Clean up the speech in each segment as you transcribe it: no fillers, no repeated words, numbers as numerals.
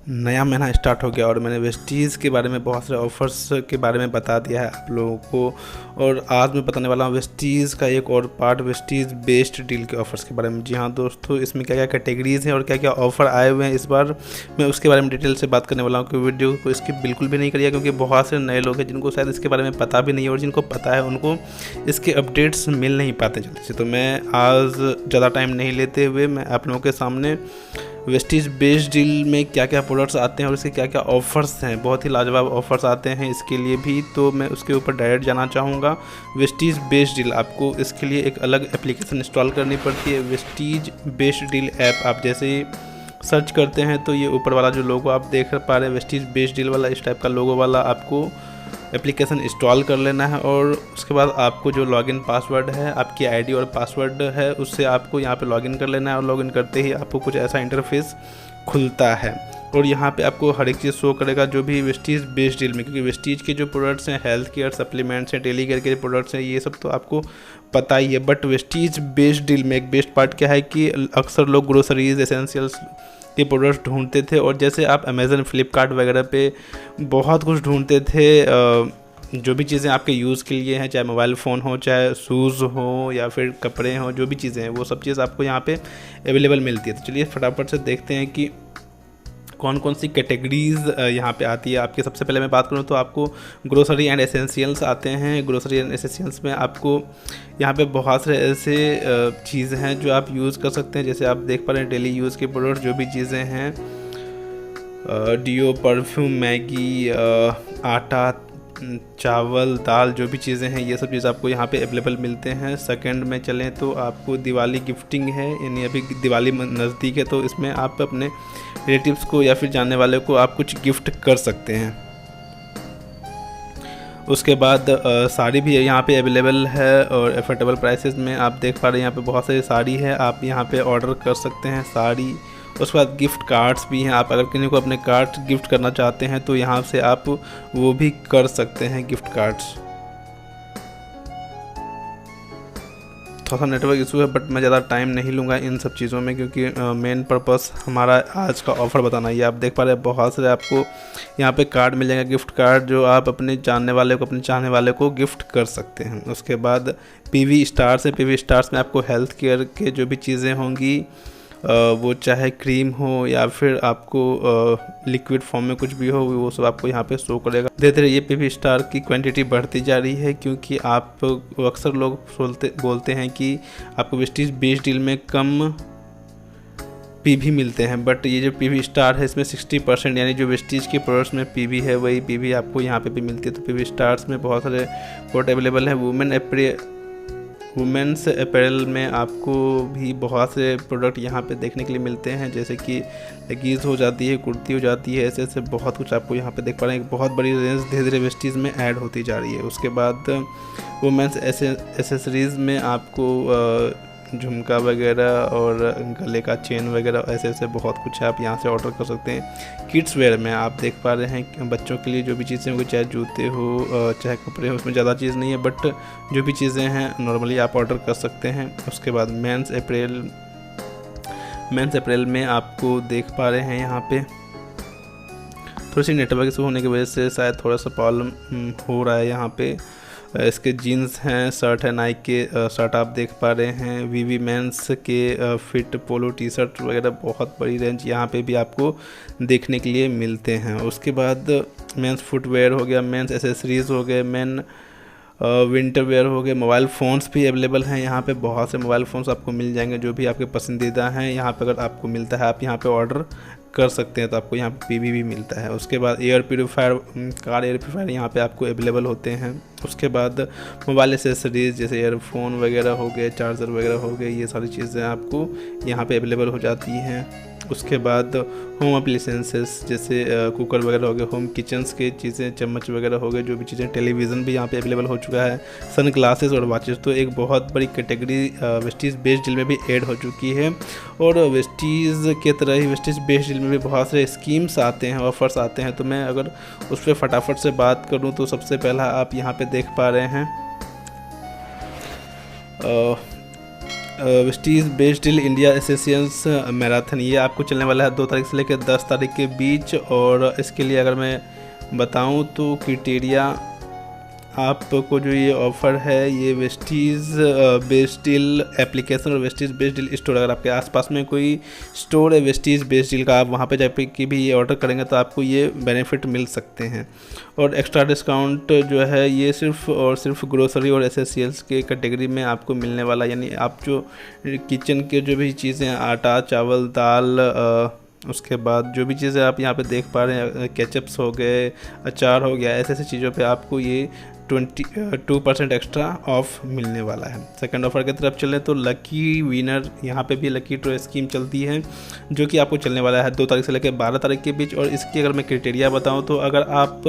नया महीना स्टार्ट हो गया और मैंने वेस्टीज़ के बारे में बहुत सारे ऑफ़र्स के बारे में बता दिया है आप लोगों को। और आज मैं बताने वाला हूँ वेस्टीज़ का एक और पार्ट, वेस्टीज़ बेस्ट डील के ऑफ़र्स के बारे में। जी हाँ दोस्तों, इसमें क्या क्या कैटेगरीज़ हैं और क्या क्या ऑफ़र आए हुए हैं इस बार, मैं उसके बारे में डिटेल से बात करने वाला हूँ। कि वीडियो को इसकी बिल्कुल भी नहीं करिए, क्योंकि बहुत से नए लोग हैं जिनको शायद इसके बारे में पता भी नहीं है, और जिनको पता है उनको इसके अपडेट्स मिल नहीं पाते जल्दी से। तो मैं आज ज़्यादा टाइम नहीं लेते हुए मैं आप लोगों के सामने वेस्टीज़ बेस्ड डील में क्या क्या प्रोडक्ट्स आते हैं और इसके क्या क्या ऑफ़र्स हैं, बहुत ही लाजवाब ऑफ़र्स आते हैं इसके लिए भी, तो मैं उसके ऊपर डायरेक्ट जाना चाहूँगा। वेस्टीज़ बेस्ड डील, आपको इसके लिए एक अलग एप्लीकेशन इंस्टॉल करनी पड़ती है। वेस्टीज़ बेस्ड डील ऐप आप जैसे ही सर्च करते हैं तो ये ऊपर वाला जो लोगो आप देख पा रहे हैं वेस्टीज़ बेस्ड डील वाला, इस टाइप का लोगो वाला आपको एप्लीकेशन इंस्टॉल कर लेना है। और उसके बाद आपको जो लॉगिन पासवर्ड है, आपकी आईडी और पासवर्ड है, उससे आपको यहाँ पे लॉगिन कर लेना है। और लॉगिन करते ही आपको कुछ ऐसा इंटरफेस खुलता है और यहाँ पे आपको हर एक चीज़ शो करेगा जो भी वेस्टीज़ बेस्ड डील में, क्योंकि वेस्टीज़ के जो प्रोडक्ट्स हैं, हेल्थ केयर सप्लीमेंट्स हैं, डेली केयर के प्रोडक्ट्स हैं, ये सब तो आपको पता ही है। बट वेस्टीज़ बेस्ड डील में एक बेस्ट पार्ट क्या है कि अक्सर लोग ग्रोसरीज एसेंशियल्स के प्रोडक्ट्स ढूंढते थे, और जैसे आप अमेज़न फ्लिपकार्ट वगैरह पे बहुत कुछ ढूंढते थे, जो भी चीज़ें आपके यूज़ के लिए हैं, चाहे मोबाइल फ़ोन हो, चाहे शूज़ हो या फिर कपड़े हों, जो भी चीज़ें हैं वो सब चीज़ आपको यहाँ पे अवेलेबल मिलती है। तो चलिए फटाफट से देखते हैं कि कौन कौन सी कैटेगरीज़ यहाँ पे आती है। आपके सबसे पहले मैं बात करूँ तो आपको ग्रोसरी एंड एसेंशियल्स आते हैं। ग्रोसरी एंड एसेंशियल्स में आपको यहाँ पे बहुत सारे ऐसे चीज़ हैं जो आप यूज़ कर सकते हैं। जैसे आप देख पा रहे हैं डेली यूज़ के प्रोडक्ट जो भी चीज़ें हैं, डियो, परफ्यूम, मैगी, आटा, चावल, दाल, जो भी चीज़ें हैं ये सब चीज़ आपको यहाँ पे अवेलेबल मिलते हैं। सेकंड में चलें तो आपको दिवाली गिफ्टिंग है, यानी अभी दिवाली नज़दीक है तो इसमें आप अपने रिलेटिव्स को या फिर जानने वाले को आप कुछ गिफ्ट कर सकते हैं। उसके बाद साड़ी भी यहाँ पे अवेलेबल है और अफोर्डेबल प्राइसेस में आप देख पा रहे हैं यहाँ पे बहुत सारी साड़ी है, आप यहाँ पे ऑर्डर कर सकते हैं साड़ी। उसके बाद गिफ्ट कार्ड्स भी हैं, आप अगर किसी को अपने कार्ड गिफ्ट करना चाहते हैं तो यहाँ से आप वो भी कर सकते हैं गिफ्ट कार्ड्स। थोड़ा सा नेटवर्क इशू है बट मैं ज़्यादा टाइम नहीं लूँगा इन सब चीज़ों में, क्योंकि मेन पर्पस हमारा आज का ऑफ़र बताना ही है। आप देख पा रहे हैं बहुत सारे आपको यहाँ पे कार्ड मिल जाएगा, गिफ्ट कार्ड, जो आप अपने जानने वाले को, अपने चाहने वाले को गिफ्ट कर सकते हैं। उसके बाद पीवी स्टार्स है, पीवी स्टार्स में आपको हेल्थ केयर के जो भी चीज़ें होंगी, वो चाहे क्रीम हो या फिर आपको लिक्विड फॉर्म में कुछ भी हो, वो सब आपको यहाँ पे शो करेगा। धीरे धीरे ये पीवी स्टार की क्वांटिटी बढ़ती जा रही है, क्योंकि आप अक्सर लोग बोलते हैं कि आपको वेस्टीज़ बेस्ड डील में कम पीवी मिलते हैं, बट ये जो पीवी स्टार है इसमें 60%, यानी जो वेस्टीज़ के प्रोडक्ट्स में पीवी है वही पीवी आपको यहाँ पे भी मिलती है। तो पीवी स्टार्स में बहुत सारे प्रोडक्ट अवेलेबल है। वुमेंस अपैरल में आपको भी बहुत से प्रोडक्ट यहाँ पे देखने के लिए मिलते हैं, जैसे कि लेगीज़ हो जाती है, कुर्ती हो जाती है, ऐसे ऐसे बहुत कुछ आपको यहाँ पे देख पा रहे हैं। एक बहुत बड़ी रेंज धीरे धीरे वेस्टीज़ में ऐड होती जा रही है। उसके बाद वुमेंस एसेसरीज़ में आपको झुमका वगैरह और गले का चेन वगैरह, ऐसे ऐसे बहुत कुछ है, आप यहाँ से ऑर्डर कर सकते हैं। किड्स वेयर में आप देख पा रहे हैं बच्चों के लिए जो भी चीज़ें होंगी, चाहे जूते हो चाहे कपड़े हो, उसमें ज़्यादा चीज़ नहीं है, बट जो भी चीज़ें हैं नॉर्मली आप ऑर्डर कर सकते हैं। उसके बाद मेंस अप्रैल में आपको देख पा रहे हैं यहाँ पे थोड़ी सी नेटवर्क इशू होने की वजह से शायद थोड़ा सा प्रॉब्लम हो रहा है। यहाँ पे इसके जीन्स हैं, शर्ट है, नाइक के शर्ट आप देख पा रहे हैं, वीवी मेंस के फिट पोलो टी शर्ट वगैरह, बहुत बड़ी रेंज यहाँ पे भी आपको देखने के लिए मिलते हैं। उसके बाद मेंस फुटवेयर हो गया, मेंस एसेसरीज़ हो गए, मेन विंटर वेयर हो गए, मोबाइल फ़ोन्स भी अवेलेबल हैं। यहाँ पे बहुत से मोबाइल फ़ोन्स आपको मिल जाएंगे जो भी आपके पसंदीदा हैं। यहाँ पे अगर आपको मिलता है आप यहाँ पे ऑर्डर कर सकते हैं, तो आपको यहाँ पे पीवी भी मिलता है। उसके बाद air purifier, car air purifier यहाँ पे आपको अवेलेबल होते हैं। उसके बाद मोबाइल एसेसरीज़ जैसे ईयरफोन वगैरह हो गए, चार्जर वगैरह हो गए, ये सारी चीज़ें आपको यहाँ पे अवेलेबल हो जाती हैं। उसके बाद होम अप्लायंसेस जैसे कुकर वगैरह हो गए, होम किचन्स की चीज़ें, चम्मच वगैरह हो गए, जो भी चीज़ें, टेलीविज़न भी यहाँ पे अवेलेबल हो चुका है, सन ग्लासेस और वॉचेस। तो एक बहुत बड़ी कैटेगरी वेस्टीज़ बेस्ड डील में भी ऐड हो चुकी है। और वेस्टीज़ के तरह ही वेस्टीज़ बेस्ड डील में भी बहुत सारे स्कीम्स आते हैं, ऑफर्स आते हैं। तो मैं अगर उस पर फटाफट से बात करूँ तो सबसे पहला आप यहाँ पर देख पा रहे हैं वेस्टीज़ based deal India associations marathon, ये आपको चलने वाला है 2 तारीख से लेकर 10 तारीख के बीच। और इसके लिए अगर मैं बताऊं तो क्राइटेरिया आपको जो ये ऑफ़र है, ये वेस्टीज़ बेस्ड डील एप्लीकेशन और वेस्टीज़ बेस्ड डील स्टोर, अगर आपके आसपास में कोई स्टोर है वेस्टीज़ बेस्ड डील का, आप वहाँ पे जाकर के भी ये ऑर्डर करेंगे तो आपको ये बेनिफिट मिल सकते हैं। और एक्स्ट्रा डिस्काउंट जो है ये सिर्फ और सिर्फ ग्रोसरी और एसेंशियल्स के कैटेगरी में आपको मिलने वाला, यानी आप जो किचन के जो भी चीज़ें, आटा, चावल, दाल, उसके बाद जो भी चीज़ें आप यहाँ पे देख पा रहे हैं, केचप्स हो गए, अचार हो गया, ऐसे चीज़ों पे आपको ये 22% एक्स्ट्रा ऑफ मिलने वाला है। सेकंड ऑफर की तरफ चलें तो लकी विनर, यहाँ पे भी लकी ड्रॉ स्कीम चलती है जो कि आपको चलने वाला है 2 तारीख से लेकर 12 तारीख के बीच। और इसकी अगर मैं क्राइटेरिया बताऊँ तो अगर आप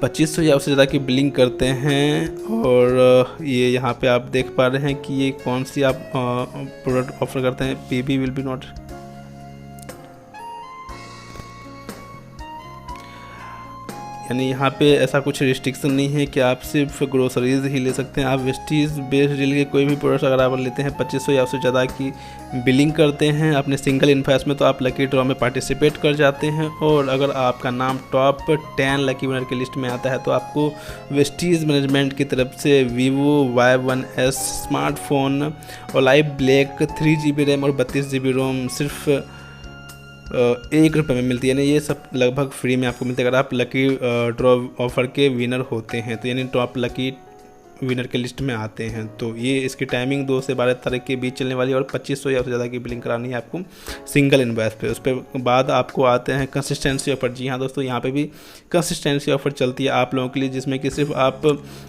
2500 या उससे ज़्यादा की बिलिंग करते हैं, और ये यहाँ पे आप देख पा रहे हैं कि ये कौन सी आप प्रोडक्ट ऑफर करते हैं, पीबी विल बी नॉट, यानी यहाँ पे ऐसा कुछ रिस्ट्रिक्शन नहीं है कि आप सिर्फ ग्रोसरीज ही ले सकते हैं। आप वेस्टीज़ बेस्ड डील के कोई भी प्रोडक्ट अगर आप लेते हैं 2500 या उससे ज़्यादा की बिलिंग करते हैं अपने सिंगल इन्वॉइस में, तो आप लकी ड्रॉ में पार्टिसिपेट कर जाते हैं। और अगर आपका नाम टॉप 10 लकी विनर की लिस्ट में आता है तो आपको वेस्टीज़ मैनेजमेंट की तरफ से वीवो Y1S स्मार्टफोन और लाइव ब्लैक 3GB रैम और 32GB रोम सिर्फ 1 रुपये में मिलती है, यानी ये सब लगभग फ्री में आपको मिलती है अगर आप लकी ड्रॉ ऑफर के विनर होते हैं, तो यानी टॉप लकी विनर के लिस्ट में आते हैं। तो ये इसकी टाइमिंग 2 से 12 तारीख के बीच चलने वाली है और 2500 या उससे ज़्यादा की बिलिंग करानी है आपको सिंगल इन्वॉइस पे। उस पर बाद आपको आते हैं कंसिस्टेंसी ऑफर। जी हाँ दोस्तों, यहाँ पे भी कंसिस्टेंसी ऑफर चलती है आप लोगों के लिए, जिसमें कि सिर्फ आप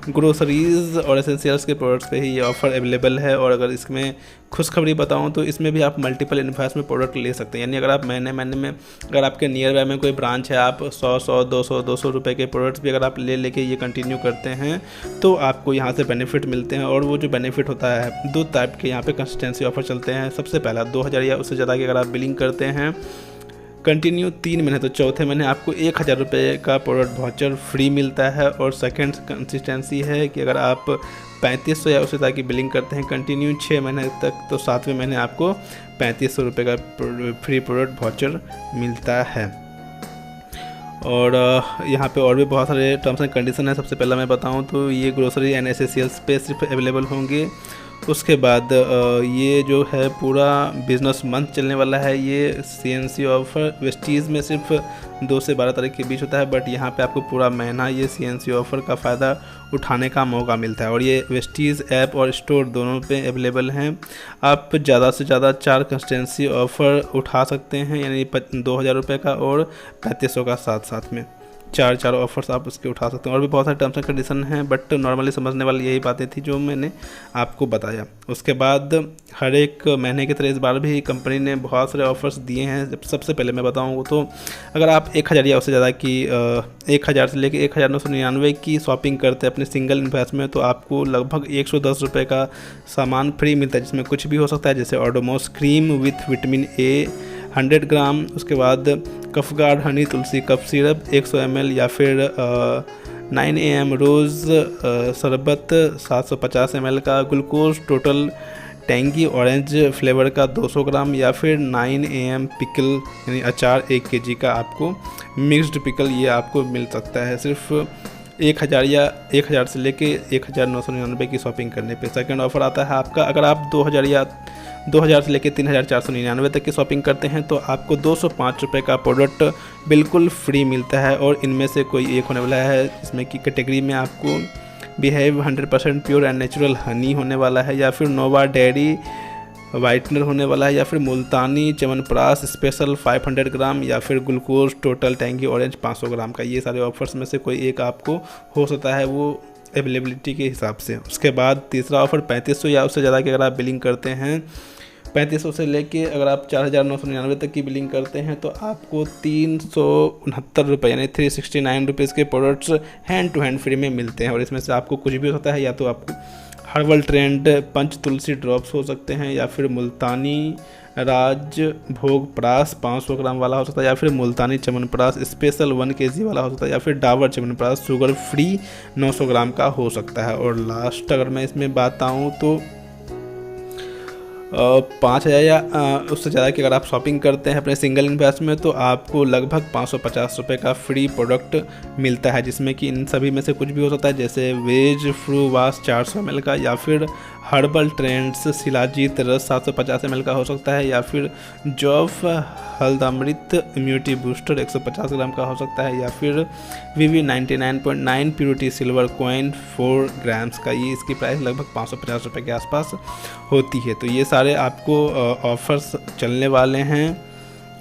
ग्रोसरीज़ और एसेंशियल्स के प्रोडक्ट्स पे ही ये ऑफ़र अवेलेबल है। और अगर इसमें खुशखबरी बताऊँ तो इसमें भी आप मल्टीपल इन्वॉइस में प्रोडक्ट ले सकते हैं, यानी अगर आप महीने में अगर आपके नियर बाय में कोई ब्रांच है, आप 100 200 रुपये के प्रोडक्ट्स भी अगर आप लेके ये कंटिन्यू करते हैं तो आपको यहाँ से बेनिफिट मिलते हैं। और वो जो बेनिफिट होता है 2 टाइप के यहाँ पे कंसिस्टेंसी ऑफर चलते हैं। सबसे पहला 2000 या उससे ज़्यादा की अगर आप बिलिंग करते हैं कंटिन्यू 3 महीने, तो चौथे महीने आपको 1000 रुपये का प्रोडक्ट वाउचर फ्री मिलता है। और सेकंड कंसिस्टेंसी है कि अगर आप 3500 या उससे ज़्यादा की बिलिंग करते हैं कंटिन्यू 6 महीने तक, तो 7वें महीने आपको 3500 रुपये का फ्री प्रोडक्ट वाउचर मिलता है। और यहाँ पे और भी बहुत सारे टर्म्स एंड कंडीशन है। सबसे पहला मैं बताऊँ तो ये ग्रोसरी एंड एसेंशियल्स पे सिर्फ अवेलेबल होंगे। उसके बाद ये जो है पूरा बिजनेस मंथ चलने वाला है। ये CNC ऑफ़र वेस्टीज़ में सिर्फ 2 से 12 तारीख के बीच होता है, बट यहाँ पे आपको पूरा महीना ये CNC ऑफ़र का फ़ायदा उठाने का मौका मिलता है। और ये वेस्टीज़ ऐप और स्टोर दोनों पे अवेलेबल हैं। आप ज़्यादा से ज़्यादा 4 कंसिस्टेंसी ऑफ़र उठा सकते हैं, यानी 2000 रुपये का और 3500 का साथ साथ में 4 ऑफर्स आप उसके उठा सकते हैं। और भी बहुत सारे टर्म्स एंड कंडीशन हैं, बट नॉर्मली समझने वाली यही बातें थी जो मैंने आपको बताया। उसके बाद हर एक महीने की तरह इस बार भी कंपनी ने बहुत सारे ऑफर्स दिए हैं। सबसे पहले मैं बताऊँ तो अगर आप 1000 या उससे ज़्यादा की 1000 से लेकर 1999 की शॉपिंग करते हैं अपने सिंगल इन्वॉइस में, तो आपको लगभग 110 रुपये का सामान फ्री मिलता है, जिसमें कुछ भी हो सकता है, जैसे Odomos cream with vitamin A 100 ग्राम, उसके बाद कफगार्ड हनी तुलसी कफ सिरप 100 ml, या फिर 9 AM रोज़ शरबत 750 ml का, glucose total tangy orange flavour का 200 ग्राम, या फिर 9 AM पिकल यानी अचार 1 kg का आपको मिक्स्ड पिकल ये आपको मिल सकता है सिर्फ 1000 या 1000 से लेके 1999 की शॉपिंग करने पे। सेकंड ऑफर आता है आपका, अगर आप 2000 से लेकर 3499 तक की शॉपिंग करते हैं तो आपको 205 रुपये का प्रोडक्ट बिल्कुल फ्री मिलता है। और इनमें से कोई एक होने वाला है, इसमें की कैटेगरी में आपको behave 100% pure and natural Honey होने वाला है, या फिर नोवा डेयरी वाइटनर होने वाला है, या फिर मुल्तानी च्यवनप्राश स्पेशल 500 ग्राम, या फिर ग्लूकोज टोटल टैंगी ऑरेंज 500 ग्राम का। ये सारे ऑफर्स में से कोई एक आपको हो सकता है, वो अवेलेबिलिटी के हिसाब से। उसके बाद तीसरा ऑफर 3500 या उससे ज़्यादा की अगर आप बिलिंग करते हैं, 3500 से लेके अगर आप 4999 तक की बिलिंग करते हैं तो आपको 369 रुपये यानी 369 रुपीज़ के products hand to hand free में मिलते हैं। और इसमें से आपको कुछ भी हो सकता है, या तो आपको हर्बल ट्रेंड पंच तुलसी ड्रॉप्स हो सकते हैं, या फिर मुल्तानी राजभोग परास 500 ग्राम वाला हो सकता है, या फिर मुल्तानी च्यवनप्राश स्पेशल 1 kg वाला हो सकता है, या फिर डाबर च्यवनप्राश शुगर फ्री 900 ग्राम का हो सकता है। और लास्ट अगर मैं इसमें बात आऊँ तो 5,000 या उससे ज़्यादा की अगर आप शॉपिंग करते हैं अपने सिंगल इन्वेस्ट में, तो आपको लगभग 550 रुपये का फ्री प्रोडक्ट मिलता है, जिसमें कि इन सभी में से कुछ भी हो सकता है, जैसे वेज फ्रू वाश 400 ml का, या फिर हर्बल ट्रेंड्स शिलाजीत रस 750 ml का हो सकता है, या फिर जॉफ हल्दअमृत इम्यूनिटी बूस्टर 150 ग्राम का हो सकता है, या फिर VV 99.9 purity silver coin 4 grams का। ये इसकी प्राइस लगभग 550 रुपये के आसपास होती है। तो ये सारे आपको ऑफर्स चलने वाले हैं।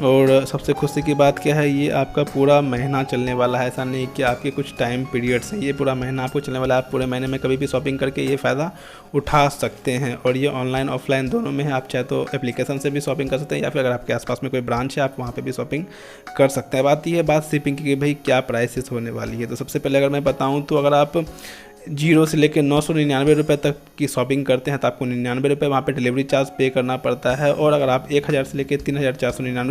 और सबसे खुशी की बात क्या है, ये आपका पूरा महीना चलने वाला है। ऐसा नहीं कि आपके कुछ टाइम पीरियड्स हैं, ये पूरा महीना आपको चलने वाला है। आप पूरे महीने में कभी भी शॉपिंग करके ये फ़ायदा उठा सकते हैं। और ये ऑनलाइन ऑफलाइन दोनों में है। आप चाहे तो एप्लीकेशन से भी शॉपिंग कर सकते हैं, या फिर अगर आपके आसपास में कोई ब्रांच है आप वहाँ पे भी शॉपिंग कर सकते हैं। बात ये है बात शिपिंग की, भाई क्या प्राइसेस होने वाली है। तो सबसे पहले अगर मैं बताऊँ तो अगर आप 0 से लेकर 999 रुपये तक की शॉपिंग करते हैं तो आपको 99 रुपये वहाँ पे डिलीवरी चार्ज पे करना पड़ता है। और अगर आप 1000 से लेकर 3499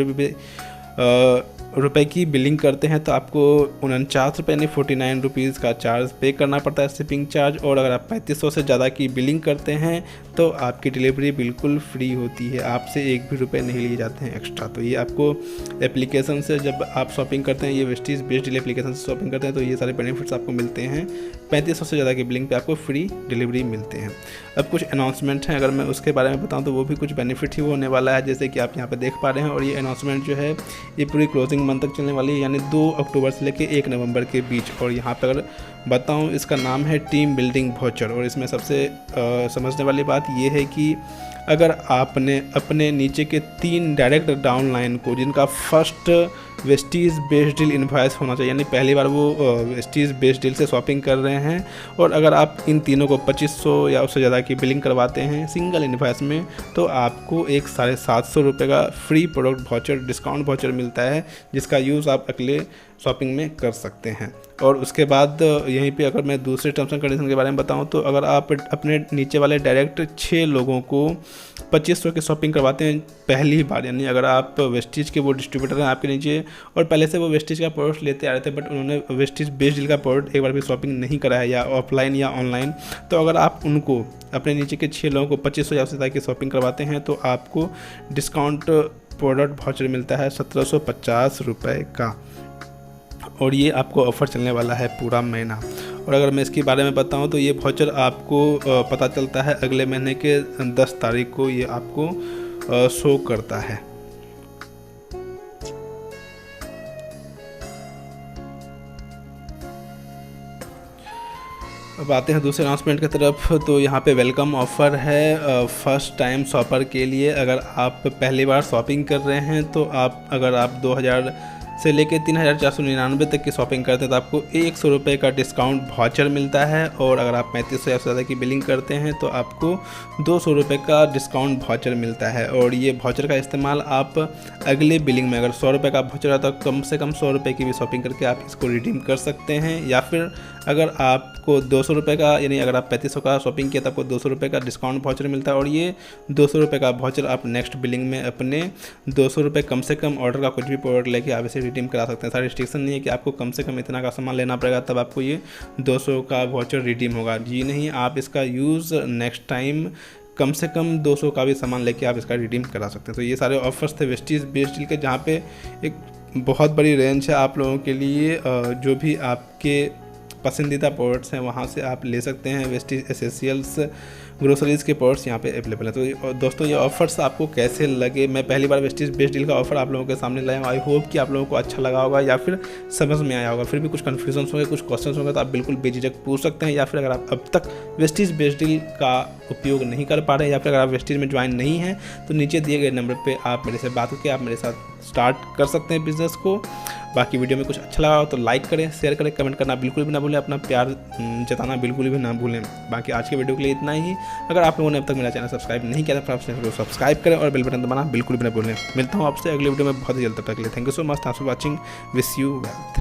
रुपये की बिलिंग करते हैं तो आपको 49 रुपये यानी 49 रुपीज़ का चार्ज पे करना पड़ता है, शिपिंग चार्ज। और अगर आप 3500 से ज़्यादा की बिलिंग करते हैं तो आपकी डिलीवरी बिल्कुल फ्री होती है, आपसे एक भी रुपये नहीं लिए जाते हैं एक्स्ट्रा। तो ये आपको एप्लीकेशन से जब आप शॉपिंग करते हैं, ये वेस्टीज बेस्ड डील एप्लीकेशन से शॉपिंग करते हैं, तो ये सारे बेनिफिट्स आपको मिलते हैं। 3500 से ज़्यादा की बिलिंग पे आपको फ्री डिलीवरी मिलते हैं। अब कुछ अनाउंसमेंट हैं, अगर मैं उसके बारे में बताऊँ तो वो भी कुछ बेनिफिट ही होने वाला है, जैसे कि आप यहाँ पर देख पा रहे हैं। और ये अनाउंसमेंट जो है ये पूरी क्लोजिंग मंथ तक चलने वाली है, यानी 2 अक्टूबर से लेकर 1 नवंबर के बीच। और यहाँ पर अगर बताऊँ, इसका नाम है टीम बिल्डिंग वाउचर। और इसमें सबसे समझने वाली बात यह है कि अगर आपने अपने नीचे के 3 डायरेक्ट डाउनलाइन को, जिनका first Vestige based deal invoice होना चाहिए, यानी पहली बार वो वेस्टीज बेस्ड डील से शॉपिंग कर रहे हैं, और अगर आप इन तीनों को 2500 या उससे ज़्यादा की बिलिंग करवाते हैं सिंगल इन्वॉइस में, तो आपको एक 750 रुपये का free product voucher discount voucher मिलता है, जिसका यूज़ आप अगले शॉपिंग में कर सकते हैं। और उसके बाद यहीं पे अगर मैं दूसरे टर्म्स एंड कंडीशन के बारे में बताऊं तो अगर आप अपने नीचे वाले डायरेक्ट 6 लोगों को 2500 की शॉपिंग करवाते हैं पहली बार, यानी अगर आप वेस्टीज के वो डिस्ट्रीब्यूटर हैं आपके नीचे और पहले से वो वेस्टीज का प्रोडक्ट लेते आ रहे थे, बट उन्होंने वेस्टीज बेस्ड डील का प्रोडक्ट एक बार भी शॉपिंग नहीं करा है, या ऑफलाइन या ऑनलाइन, तो अगर आप उनको अपने नीचे के 6 लोगों को 2500 या उससे ज़्यादा की शॉपिंग करवाते हैं तो आपको डिस्काउंट प्रोडक्ट वाउचर मिलता है 1750 रुपये का। और ये आपको ऑफ़र चलने वाला है पूरा महीना। और अगर मैं इसके बारे में बताऊं तो ये वाउचर आपको पता चलता है अगले महीने के 10 तारीख को, ये आपको शो करता है। अब आते हैं दूसरे अनाउंसमेंट की तरफ। तो यहाँ पे वेलकम ऑफ़र है फर्स्ट टाइम शॉपर के लिए। अगर आप पहली बार शॉपिंग कर रहे हैं तो अगर आप 2000 से लेकर 3499 तक की शॉपिंग करते हैं तो आपको 100 रुपये का डिस्काउंट वाउचर मिलता है। और अगर आप 3500 या उससे ज़्यादा की बिलिंग करते हैं तो आपको 200 रुपये का डिस्काउंट वाउचर मिलता है। और ये वाउचर का इस्तेमाल आप अगले बिलिंग में, अगर 100 रुपये का वाउचर है तो कम से कम 100 रुपये की भी शॉपिंग करके आप इसको रिडीम कर सकते हैं। या फिर अगर आपको 200 रुपये का, यानी अगर आप 3500 का शॉपिंग किया तो आपको 200 रुपये का डिस्काउंट वाउचर मिलता है। और ये 200 रुपये का वाउचर आप नेक्स्ट बिलिंग में अपने 200 रुपये कम से कम ऑर्डर का कुछ भी प्रोडक्ट लेके आप इसे रिडीम करा सकते हैं। सारी रिस्ट्रिक्शन नहीं है कि आपको कम से कम इतना का सामान लेना पड़ेगा तब आपको ये 200 का वाउचर रिडीम होगा। जी नहीं, आप इसका यूज़ नेक्स्ट टाइम कम से कम 200 का भी सामान लेके आप इसका रिडीम करा सकते हैं। तो ये सारे ऑफर्स थे वेस्टीज बेस्ड डील के, जहाँ पे एक बहुत बड़ी रेंज है आप लोगों के लिए। जो भी आपके पसंदीदा प्रोडक्ट्स हैं वहाँ से आप ले सकते हैं। वेस्टीज एसेंशियल्स ग्रोसरीज़ के प्रोडक्ट्स यहाँ पे अवेलेबल है। तो दोस्तों ये ऑफर्स आपको कैसे लगे? मैं पहली बार वेस्टीज बेस्ड डील का ऑफर आप लोगों के सामने लाया हूँ। आई होप कि आप लोगों को अच्छा लगा होगा या फिर समझ में आया होगा। फिर भी कुछ कन्फ्यूजन होंगे, कुछ क्वेश्चन होंगे तो आप बिल्कुल बेझिझक पूछ सकते हैं। या फिर अगर आप अब तक वेस्टीज बेस्ड डील का उपयोग नहीं कर पा रहे हैं या फिर अगर आप वेस्टीज में ज्वाइन नहीं हैं तो नीचे दिए गए नंबर पर आप मेरे से बात करके आप मेरे साथ स्टार्ट कर सकते हैं बिजनेस को। बाकी वीडियो में कुछ अच्छा लगा हो तो लाइक करें, शेयर करें, कमेंट करना बिल्कुल भी ना भूलें, अपना प्यार जताना बिल्कुल भी ना भूलें। बाकी आज के वीडियो के लिए इतना ही। अगर आप लोगों ने अब तक मेरा चैनल सब्सक्राइब नहीं किया तो आप चैनल को सब्सक्राइब करें और बेल बटन दबाना बिल्कुल भी ना भूलें। मिलता हूँ आपसे अगले वीडियो में बहुत ही जल्द तक के लिए। Thank you so much, thanks for watching, wish you wealth.